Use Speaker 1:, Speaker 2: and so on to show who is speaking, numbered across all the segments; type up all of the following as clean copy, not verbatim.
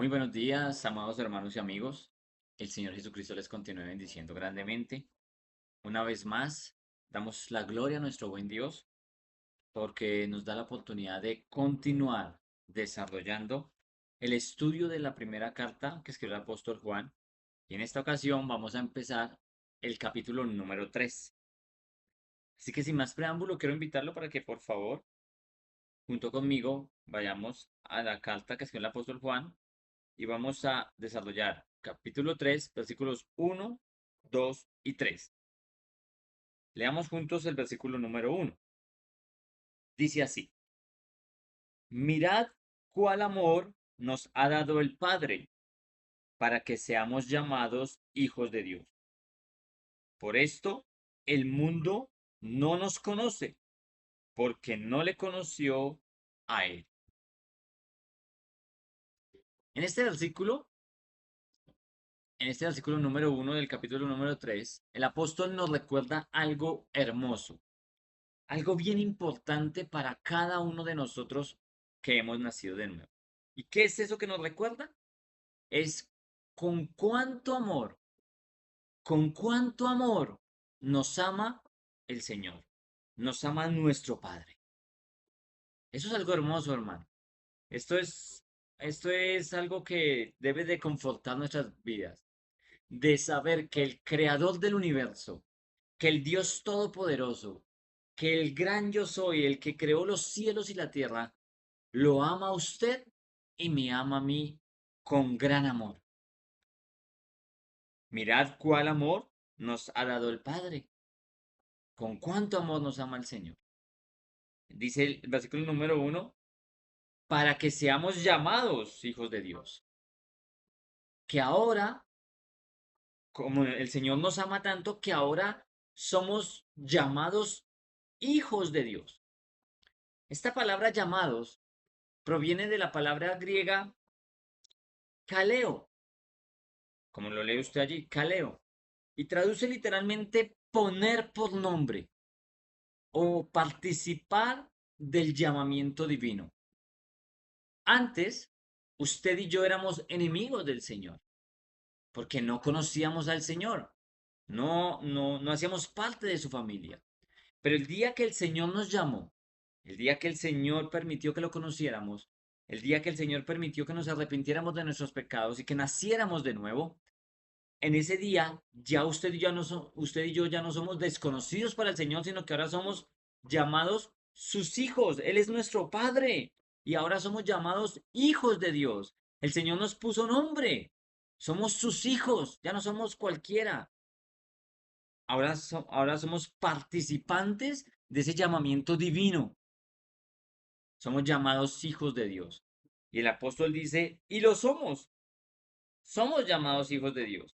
Speaker 1: Muy buenos días, amados hermanos y amigos. El Señor Jesucristo les continúe bendiciendo grandemente. Una vez más, damos la gloria a nuestro buen Dios porque nos da la oportunidad de continuar desarrollando el estudio de la primera carta que escribió el apóstol Juan. Y en esta ocasión vamos a empezar el capítulo número 3. Así que sin más preámbulo, quiero invitarlo para que por favor, junto conmigo, vayamos a la carta que escribió el apóstol Juan y vamos a desarrollar capítulo 3 versículos 1, 2 y 3. Leamos juntos el versículo número 1. Dice así: Mirad cuál amor nos ha dado el Padre para que seamos llamados hijos de Dios. Por esto el mundo no nos conoce, porque no le conoció a Él. En este versículo, en este versículo número 1 del capítulo número 3, el apóstol nos recuerda algo hermoso. Algo bien importante para cada uno de nosotros que hemos nacido de nuevo. ¿Y qué es eso que nos recuerda? Es con cuánto amor nos ama el Señor, nos ama nuestro Padre. Eso es algo hermoso, hermano. Esto es, esto es algo que debe de confortar nuestras vidas, de saber que el creador del universo, que el Dios todopoderoso, que el gran yo soy, el que creó los cielos y la tierra, lo ama a usted y me ama a mí con gran amor. Mirad cuál amor nos ha dado el Padre, con cuánto amor nos ama el Señor. Dice el versículo número 1, para que seamos llamados hijos de Dios. Que ahora, como el Señor nos ama tanto, que ahora somos llamados hijos de Dios. Esta palabra llamados proviene de la palabra griega kaleo, como lo lee usted allí, kaleo, y traduce literalmente poner por nombre o participar del llamamiento divino. Antes, usted y yo éramos enemigos del Señor, porque no conocíamos al Señor, no hacíamos parte de su familia. Pero el día que el Señor nos llamó, el día que el Señor permitió que lo conociéramos, el día que el Señor permitió que nos arrepintiéramos de nuestros pecados y que naciéramos de nuevo, en ese día ya usted y yo ya no somos desconocidos para el Señor, sino que ahora somos llamados sus hijos. Él es nuestro Padre y ahora somos llamados hijos de Dios. El Señor nos puso nombre. Somos sus hijos, ya no somos cualquiera. Ahora somos participantes de ese llamamiento divino. Somos llamados hijos de Dios. Y el apóstol dice, y lo somos. Somos llamados hijos de Dios.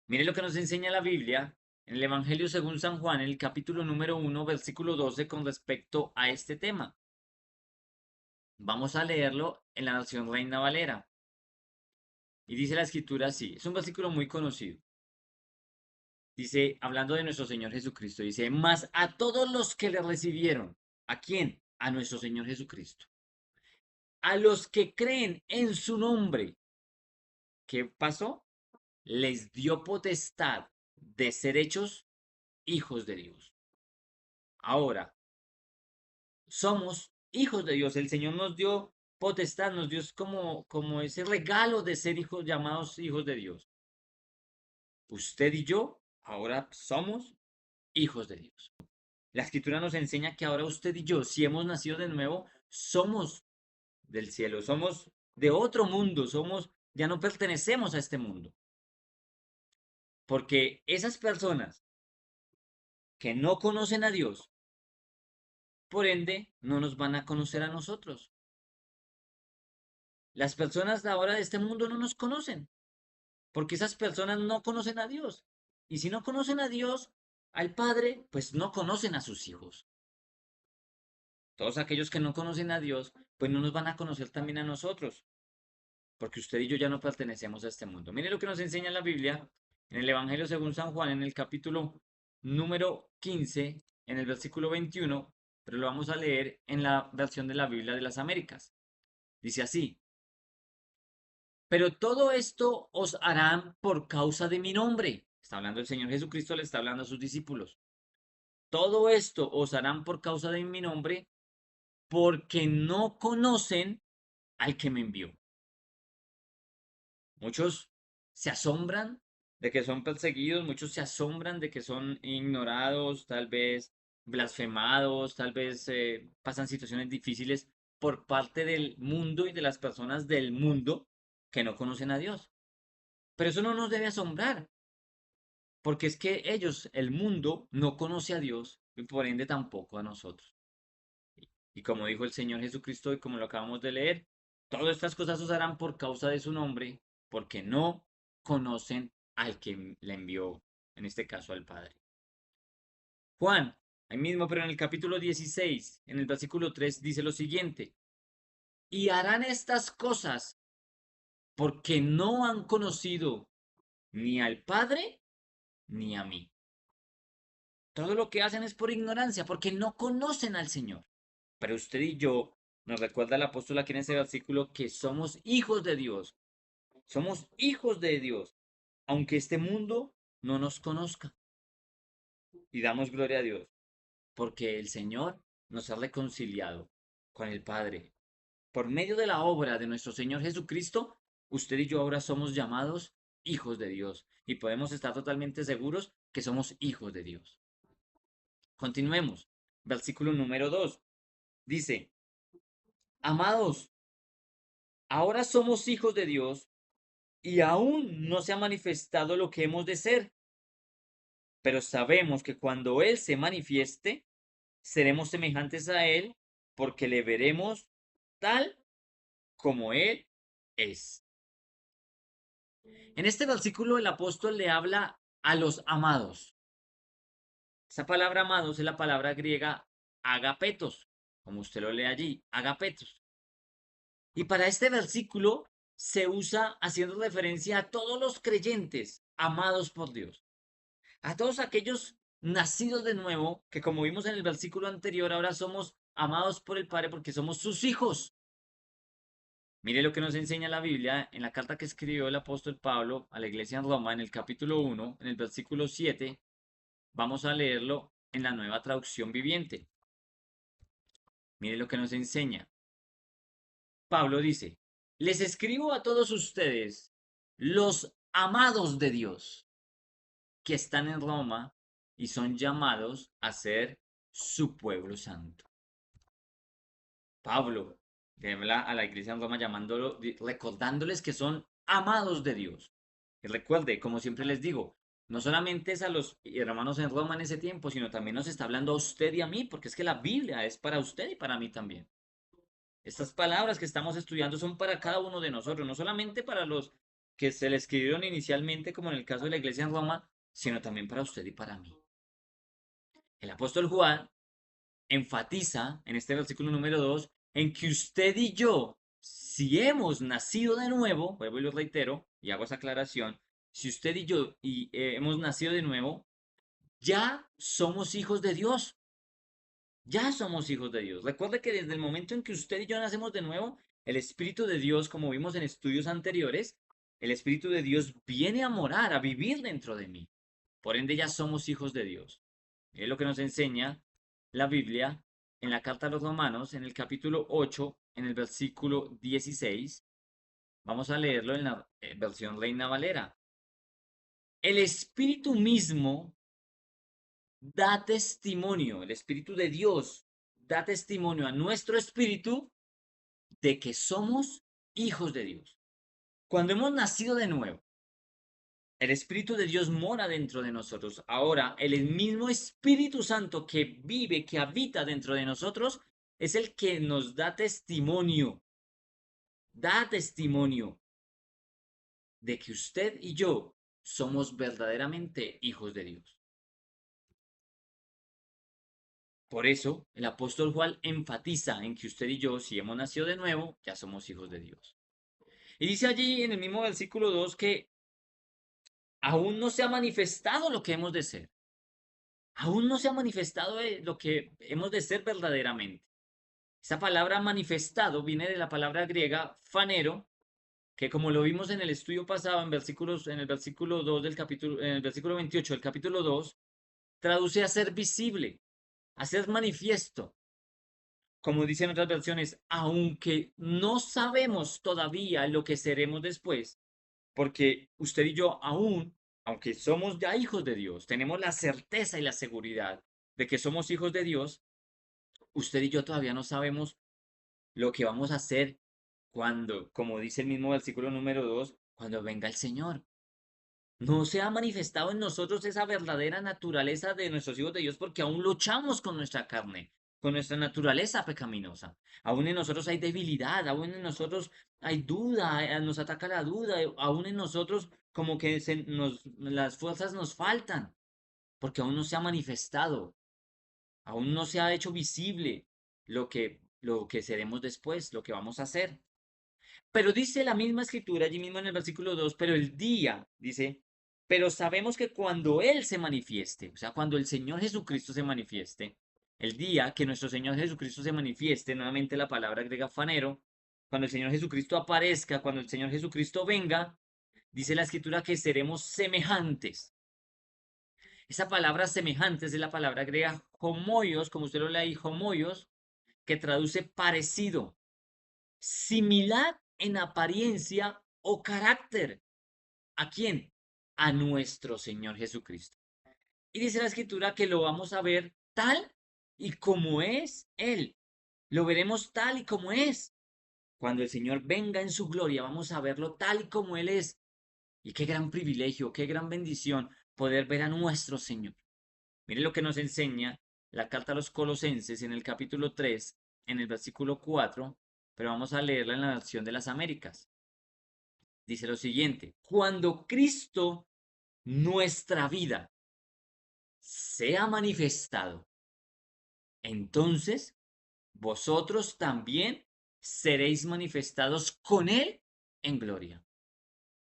Speaker 1: Mire lo que nos enseña la Biblia en el Evangelio según San Juan, en el capítulo número 1, versículo 12, con respecto a este tema. Vamos a leerlo en la versión Reina Valera. Y dice la escritura así, es un versículo muy conocido. Dice, hablando de nuestro Señor Jesucristo, dice, mas a todos los que le recibieron, ¿a quién? A nuestro Señor Jesucristo. A los que creen en su nombre, ¿qué pasó? Les dio potestad de ser hechos hijos de Dios. Ahora, somos hijos de Dios. El Señor nos dio potestad, nos dio como ese regalo de ser hijos llamados hijos de Dios. Usted y yo ahora somos hijos de Dios. La escritura nos enseña que ahora usted y yo, si hemos nacido de nuevo, somos del cielo, somos de otro mundo, ya no pertenecemos a este mundo. Porque esas personas que no conocen a Dios, por ende, no nos van a conocer a nosotros. Las personas de ahora de este mundo no nos conocen, porque esas personas no conocen a Dios. Y si no conocen a Dios, al Padre, pues no conocen a sus hijos. Todos aquellos que no conocen a Dios, pues no nos van a conocer también a nosotros, porque usted y yo ya no pertenecemos a este mundo. Mire lo que nos enseña la Biblia en el Evangelio según San Juan, en el capítulo número 15, en el versículo 21, pero lo vamos a leer en la versión de la Biblia de las Américas. Dice así, Pero todo esto os harán por causa de mi nombre. Está hablando el Señor Jesucristo, le está hablando a sus discípulos. Todo esto os harán por causa de mi nombre, porque no conocen al que me envió. Muchos se asombran de que son perseguidos, muchos se asombran de que son ignorados, tal vez blasfemados, tal vez pasan situaciones difíciles por parte del mundo y de las personas del mundo que no conocen a Dios. Pero eso no nos debe asombrar, porque es que ellos, el mundo, no conoce a Dios y por ende tampoco a nosotros. Y como dijo el Señor Jesucristo y como lo acabamos de leer, todas estas cosas os harán por causa de su nombre, porque no conocen al que le envió, en este caso al Padre. Juan, ahí mismo, pero en el capítulo 16, en el versículo 3, dice lo siguiente, y harán estas cosas porque no han conocido ni al Padre ni a mí. Todo lo que hacen es por ignorancia, porque no conocen al Señor. Pero usted y yo, nos recuerda el apóstol aquí en ese versículo que somos hijos de Dios. Somos hijos de Dios, aunque este mundo no nos conozca. Y damos gloria a Dios, porque el Señor nos ha reconciliado con el Padre. Por medio de la obra de nuestro Señor Jesucristo, usted y yo ahora somos llamados hijos de Dios y podemos estar totalmente seguros que somos hijos de Dios. Continuemos. Versículo número 2. Dice, amados, ahora somos hijos de Dios y aún no se ha manifestado lo que hemos de ser, pero sabemos que cuando Él se manifieste, seremos semejantes a Él porque le veremos tal como Él es. En este versículo el apóstol le habla a los amados. Esa palabra amados es la palabra griega agapetos, como usted lo lee allí, agapetos. Y para este versículo se usa haciendo referencia a todos los creyentes amados por Dios. A todos aquellos nacidos de nuevo, que como vimos en el versículo anterior, ahora somos amados por el Padre porque somos sus hijos. Mire lo que nos enseña la Biblia en la carta que escribió el apóstol Pablo a la iglesia en Roma, en el capítulo 1, en el versículo 7. Vamos a leerlo en la nueva traducción viviente. Mire lo que nos enseña. Pablo dice, les escribo a todos ustedes, los amados de Dios, que están en Roma y son llamados a ser su pueblo santo. Pablo le habla a la iglesia en Roma llamándolo, recordándoles que son amados de Dios. Y recuerde, como siempre les digo, no solamente es a los hermanos en Roma en ese tiempo, sino también nos está hablando a usted y a mí, porque es que la Biblia es para usted y para mí también. Estas palabras que estamos estudiando son para cada uno de nosotros, no solamente para los que se le escribieron inicialmente, como en el caso de la iglesia en Roma, sino también para usted y para mí. El apóstol Juan enfatiza en este versículo número 2 en que usted y yo, si hemos nacido de nuevo, vuelvo y lo reitero y hago esa aclaración, si usted y yo hemos nacido de nuevo, ya somos hijos de Dios. Ya somos hijos de Dios. Recuerde que desde el momento en que usted y yo nacemos de nuevo, el Espíritu de Dios, como vimos en estudios anteriores, el Espíritu de Dios viene a morar, a vivir dentro de mí. Por ende, ya somos hijos de Dios. Es lo que nos enseña la Biblia en la carta a los Romanos, en el capítulo 8, en el versículo 16. Vamos a leerlo en la versión Reina Valera. El Espíritu mismo da testimonio, el Espíritu de Dios da testimonio a nuestro espíritu de que somos hijos de Dios. Cuando hemos nacido de nuevo, el Espíritu de Dios mora dentro de nosotros. Ahora, el mismo Espíritu Santo que vive, que habita dentro de nosotros, es el que nos da testimonio de que usted y yo somos verdaderamente hijos de Dios. Por eso, el apóstol Juan enfatiza en que usted y yo, si hemos nacido de nuevo, ya somos hijos de Dios. Y dice allí en el mismo versículo 2 que aún no se ha manifestado lo que hemos de ser. Aún no se ha manifestado lo que hemos de ser verdaderamente. Esa palabra manifestado viene de la palabra griega fanero, que como lo vimos en el estudio pasado, en el versículo 2 del capítulo, en el versículo 28 del capítulo 2, traduce a ser visible, a ser manifiesto. Como dicen otras versiones, aunque no sabemos todavía lo que seremos después, porque usted y yo aún, aunque somos ya hijos de Dios, tenemos la certeza y la seguridad de que somos hijos de Dios, usted y yo todavía no sabemos lo que vamos a hacer cuando, como dice el mismo versículo número 2, cuando venga el Señor. No se ha manifestado en nosotros esa verdadera naturaleza de nuestros hijos de Dios porque aún luchamos con nuestra carne, con nuestra naturaleza pecaminosa. Aún en nosotros hay debilidad, aún en nosotros hay duda, nos ataca la duda, aún en nosotros como que las fuerzas nos faltan, porque aún no se ha manifestado, aún no se ha hecho visible lo que seremos después, lo que vamos a hacer. Pero dice la misma escritura allí mismo en el versículo 2, pero el día, dice, pero sabemos que cuando Él se manifieste, o sea, cuando el Señor Jesucristo se manifieste, el día que nuestro Señor Jesucristo se manifieste, nuevamente la palabra griega fanero, cuando el Señor Jesucristo aparezca, cuando el Señor Jesucristo venga, dice la escritura que seremos semejantes. Esa palabra semejantes es la palabra griega homoios, como usted lo lee, homoios, que traduce parecido, similar en apariencia o carácter. ¿A quién? A nuestro Señor Jesucristo. Y dice la escritura que lo vamos a ver tal y como es Él. Lo veremos tal y como es. Cuando el Señor venga en su gloria, vamos a verlo tal y como Él es. Y qué gran privilegio, qué gran bendición poder ver a nuestro Señor. Mire lo que nos enseña la carta a los Colosenses en el capítulo 3, en el versículo 4, pero vamos a leerla en la versión de las Américas. Dice lo siguiente, cuando Cristo, nuestra vida, sea manifestado, entonces vosotros también seréis manifestados con Él en gloria.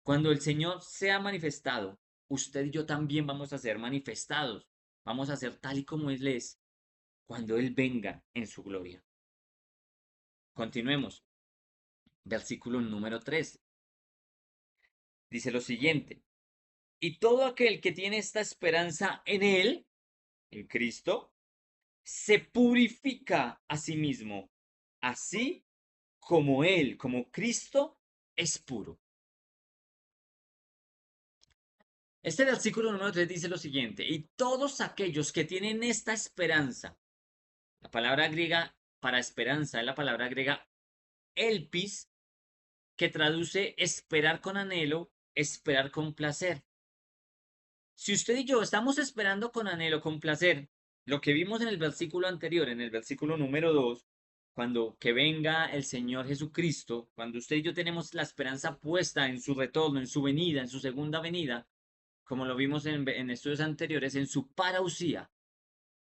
Speaker 1: Cuando el Señor sea manifestado, usted y yo también vamos a ser manifestados, vamos a ser tal y como Él es cuando Él venga en su gloria. Continuemos. Versículo número 3. Dice lo siguiente, y todo aquel que tiene esta esperanza en Él, en Cristo, se purifica a sí mismo, así como Él, como Cristo, es puro. Este versículo número 3 dice lo siguiente, y todos aquellos que tienen esta esperanza, la palabra griega para esperanza es la palabra griega elpis, que traduce esperar con anhelo, esperar con placer. Si usted y yo estamos esperando con anhelo, con placer, lo que vimos en el versículo anterior, en el versículo número 2, cuando que venga el Señor Jesucristo, cuando usted y yo tenemos la esperanza puesta en su retorno, en su venida, en su segunda venida, como lo vimos en estudios anteriores, en su parousia,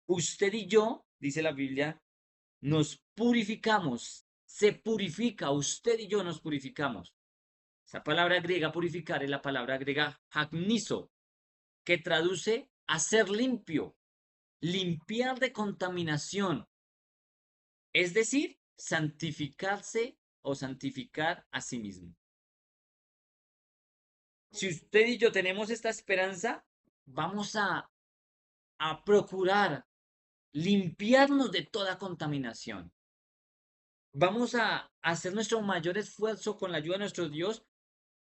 Speaker 1: usted y yo, dice la Biblia, nos purificamos, se purifica, usted y yo nos purificamos. Esa palabra griega purificar es la palabra griega hagnizo, que traduce hacer limpio, limpiar de contaminación, es decir, santificarse o santificar a sí mismo. Si usted y yo tenemos esta esperanza, vamos a procurar limpiarnos de toda contaminación. Vamos a hacer nuestro mayor esfuerzo con la ayuda de nuestro Dios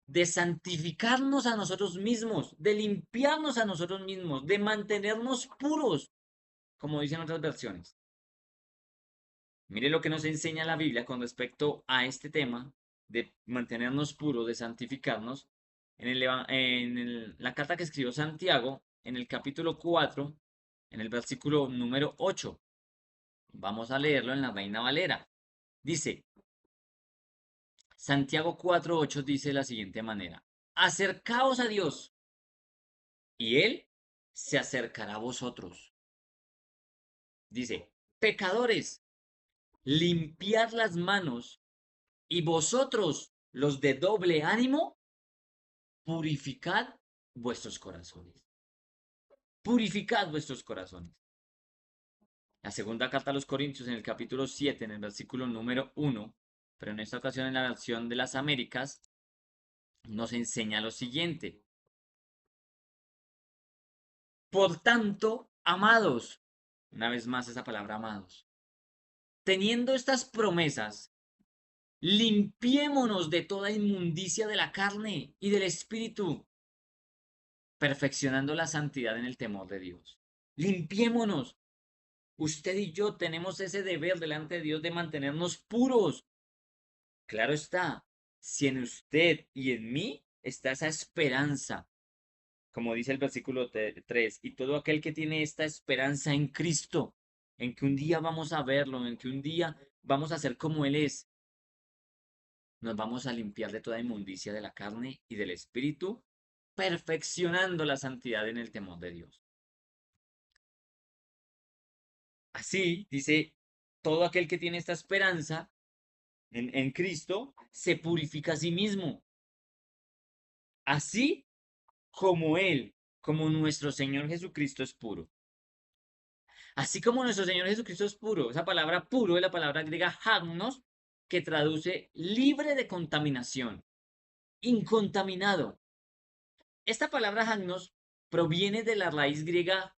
Speaker 1: de santificarnos a nosotros mismos, de limpiarnos a nosotros mismos, de mantenernos puros, como dicen otras versiones. Mire lo que nos enseña la Biblia con respecto a este tema de mantenernos puros, de santificarnos, la carta que escribió Santiago, en el capítulo 4, en el versículo número 8. Vamos a leerlo en la Reina Valera. Dice, Santiago 4:8 dice de la siguiente manera, acercaos a Dios y Él se acercará a vosotros. Dice, pecadores, limpiad las manos y vosotros, los de doble ánimo, purificad vuestros corazones. Purificad vuestros corazones. La segunda carta a los Corintios en el capítulo 7, en el versículo número 1, pero en esta ocasión en la versión de las Américas, nos enseña lo siguiente. Por tanto, amados, una vez más esa palabra amados, teniendo estas promesas, limpiémonos de toda inmundicia de la carne y del espíritu, perfeccionando la santidad en el temor de Dios. Limpiémonos. Usted y yo tenemos ese deber delante de Dios de mantenernos puros. Claro está, si en usted y en mí está esa esperanza, como dice el versículo 3, y todo aquel que tiene esta esperanza en Cristo, en que un día vamos a verlo, en que un día vamos a ser como Él es, nos vamos a limpiar de toda inmundicia de la carne y del espíritu, perfeccionando la santidad en el temor de Dios. Así, dice, todo aquel que tiene esta esperanza en Cristo, se purifica a sí mismo. Así como Él, como nuestro Señor Jesucristo es puro. Así como nuestro Señor Jesucristo es puro. Esa palabra puro es la palabra griega hagnos, que traduce libre de contaminación, incontaminado. Esta palabra hagnos proviene de la raíz griega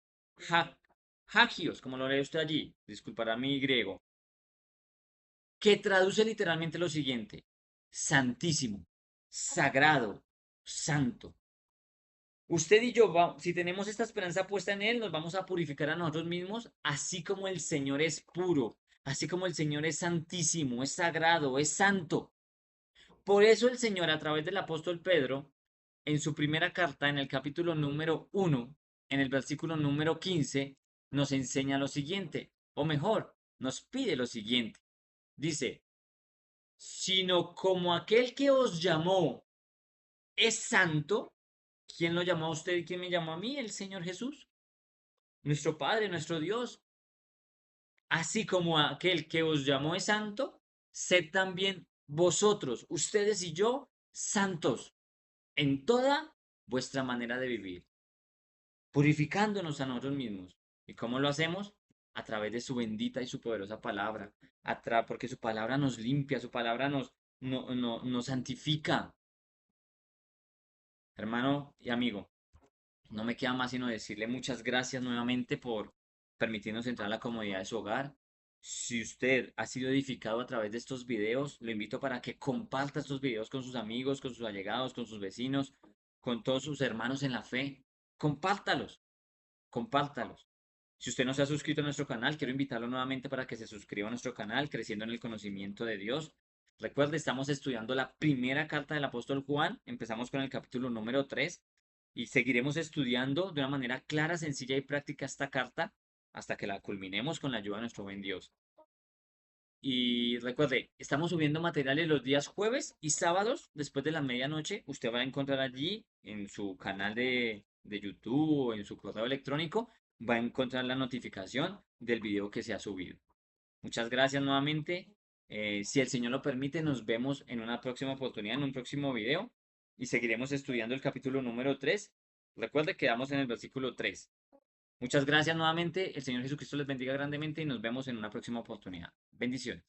Speaker 1: hagios, como lo lee usted allí, disculpará mi griego, que traduce literalmente lo siguiente: santísimo, sagrado, santo. Usted y yo, si tenemos esta esperanza puesta en Él, nos vamos a purificar a nosotros mismos, así como el Señor es puro, así como el Señor es santísimo, es sagrado, es santo. Por eso el Señor, a través del apóstol Pedro, en su primera carta, en el capítulo número 1, en el versículo número 15, nos enseña lo siguiente, o mejor, nos pide lo siguiente. Dice, sino como aquel que os llamó es santo. ¿Quién lo llamó a usted y quién me llamó a mí? El Señor Jesús, nuestro Padre, nuestro Dios. Así como aquel que os llamó es santo, sed también vosotros, ustedes y yo, santos en toda vuestra manera de vivir, purificándonos a nosotros mismos. ¿Y cómo lo hacemos? A través de su bendita y su poderosa palabra, porque su palabra nos limpia, su palabra nos santifica. Hermano y amigo, no me queda más sino decirle muchas gracias nuevamente por permitirnos entrar a la comodidad de su hogar. Si usted ha sido edificado a través de estos videos, lo invito para que comparta estos videos con sus amigos, con sus allegados, con sus vecinos, con todos sus hermanos en la fe. Compártalos, compártalos. Si usted no se ha suscrito a nuestro canal, quiero invitarlo nuevamente para que se suscriba a nuestro canal, Creciendo en el Conocimiento de Dios. Recuerde, estamos estudiando la primera carta del apóstol Juan. Empezamos con el capítulo número 3 y seguiremos estudiando de una manera clara, sencilla y práctica esta carta hasta que la culminemos con la ayuda de nuestro buen Dios. Y recuerde, estamos subiendo materiales los días jueves y sábados después de la medianoche. Usted va a encontrar allí en su canal de YouTube o en su correo electrónico, va a encontrar la notificación del video que se ha subido. Muchas gracias nuevamente. Si el Señor lo permite, nos vemos en una próxima oportunidad, en un próximo video, y seguiremos estudiando el capítulo número 3. Recuerde, quedamos en el versículo 3. Muchas gracias nuevamente. El Señor Jesucristo les bendiga grandemente y nos vemos en una próxima oportunidad. Bendiciones.